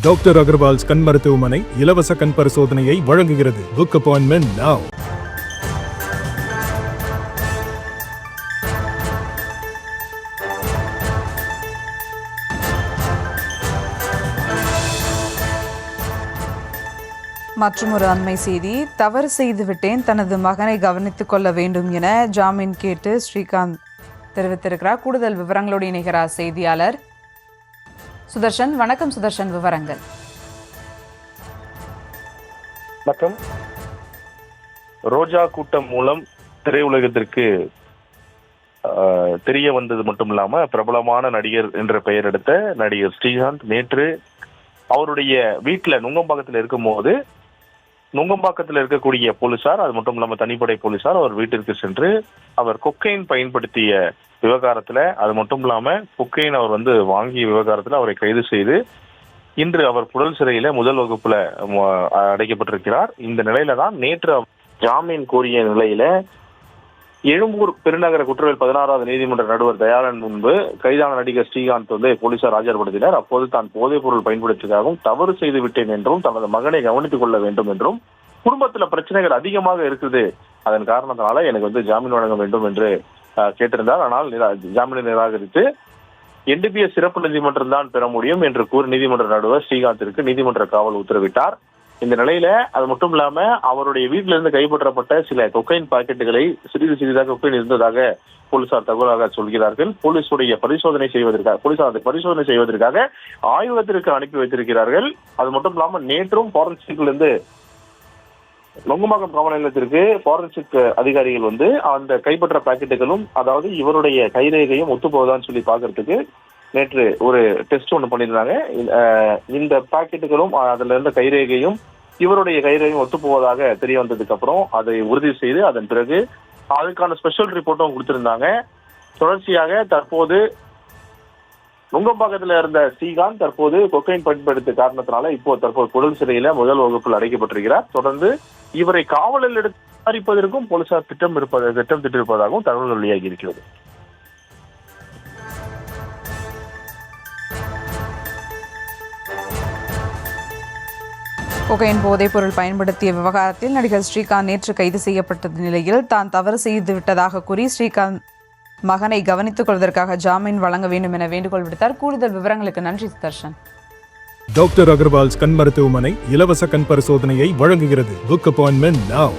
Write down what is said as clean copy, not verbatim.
Doctor Agarwal's கண் மருத்துவமனை இலவச கண் பரிசோதனையை வழங்குகிறது. Book appointment now. மற்றொரு அண்மை செய்தி. தவறு செய்துவிட்டேன், தனது மகனை கவனித்துக் கொள்ள வேண்டும் என ஜாமீன் கேட்டு ஸ்ரீகாந்த் தெரிவித்திருக்கிறார். கூடுதல் விவரங்களோடு இணைகிறார் செய்தியாளர் சுதர்ஷன். வணக்கம் சுதர்ஷன், விவரங்கள். வணக்கம். ரோஜா கூட்டம் மூலம் திரையுலகத்திற்கு தெரிய வந்தது மட்டும் இல்லாம பிரபலமான நடிகர் என்ற பெயர் எடுத்த நடிகர் ஸ்ரீகாந்த் நேற்று அவருடைய வீட்டுல நுங்கம்பாக்கத்தில் இருக்கும்போது நுங்கம்பாக்கத்தில் இருக்கக்கூடிய போலீசார், அது மட்டும் இல்லாம தனிப்படை போலீசார் அவர் வீட்டிற்கு சென்று அவர் கொக்கைன் பயன்படுத்திய விவகாரத்துல, அது மட்டும் இல்லாம கொக்கைன் அவர் வாங்கிய விவகாரத்துல அவரை கைது செய்து இன்று அவர் புழல் சிறையில முதல் வகுப்புல அடைக்கப்பட்டிருக்கிறார். இந்த நிலையில தான் நேற்று ஜாமீன் கோரிய நிலையில எழும்பூர் பெருநகர குற்றவியல் 16வது நீதிமன்ற நடுவர் தயாளன் முன்பு கைதான நடிகர் ஸ்ரீகாந்த் போலீசார் ஆஜர்படுத்தினர். அப்போது தான் போதைப் பொருள் பயன்படுத்தியதாகவும் தவறு செய்து விட்டேன் என்றும் தனது மகனை கவனித்துக் கொள்ள வேண்டும் என்றும் குடும்பத்துல பிரச்சனைகள் அதிகமாக இருக்குது, அதன் காரணத்தினால எனக்கு ஜாமீன் வழங்க வேண்டும் என்று கேட்டிருந்தார். ஆனால் ஜாமீனை நிராகரித்து NDPS சிறப்பு நீதிமன்றம் தான் பெற முடியும் என்று கூறி நீதிமன்ற நடுவர் ஸ்ரீகாந்திற்கு நீதிமன்ற காவல் உத்தரவிட்டார். இந்த நிலையில அது மட்டும் இல்லாம அவருடைய வீட்டிலிருந்து கைப்பற்றப்பட்ட சில கொக்கைன் பாக்கெட்டுகளை சிறிதாக கொக்கைன் இருந்ததாக போலீசார் தகவலாக சொல்கிறார்கள். போலீசார் பரிசோதனை செய்வதற்காக ஆய்வகத்திற்கு அனுப்பி வைத்திருக்கிறார்கள். அது மட்டும் இல்லாம நேற்றும் ஃபாரன்சிக்ல இருந்து நொங்கம்பாக்கம் காவல் நிலையத்திற்கு ஃபாரன்சிக் அதிகாரிகள் அந்த கைப்பற்ற பாக்கெட்டுகளும் அதாவது இவருடைய கைரேகையும் ஒத்துப்போவதான்னு சொல்லி பாக்குறதுக்கு நேற்று ஒரு டெஸ்ட் ஒன்று பண்ணியிருந்தாங்க. இந்த பாக்கெட்டுகளும் அதுல இருந்த கைரேகையும் இவருடைய கைரேகையும் ஒத்துப்போவதாக தெரிய வந்ததுக்கு அப்புறம் அதை உறுதி செய்து அதன் பிறகு அதுக்கான ஸ்பெஷல் ரிப்போர்ட்டும் கொடுத்திருந்தாங்க. தொடர்ச்சியாக தற்போது நுங்கம்பாக்கத்தில் இருந்த ஸ்ரீகாந்த் தற்போது கொக்கைன் பயன்படுத்திய காரணத்தினால தற்போது புழல் சிறையில முதல் வகுப்பில் அடைக்கப்பட்டிருக்கிறார். தொடர்ந்து இவரை காவலில் எடுத்து விசாரிப்பதற்கும் போலீசார் திட்டம் திட்டிருப்பதாகவும் தகவல்கள் வெளியாகி இருக்கிறது. கொக்கைன் போதைப் பொருள் பயன்படுத்திய விவகாரத்தில் நடிகர் ஸ்ரீகாந்த் நேற்று கைது செய்யப்பட்ட நிலையில் தான் தவறு செய்து விட்டதாக கூறி ஸ்ரீகாந்த் மகனை கவனித்துக் கொள்வதற்காக ஜாமீன் வழங்க வேண்டும் என வேண்டுகோள் விடுத்தார். கூடுதல் விவரங்களுக்கு நன்றி சுதர்ஷன். டாக்டர் அகர்வால்ஸ் கண் மருத்துவமனை இலவச கண் பரிசோதனையை வழங்குகிறது. Book appointment now.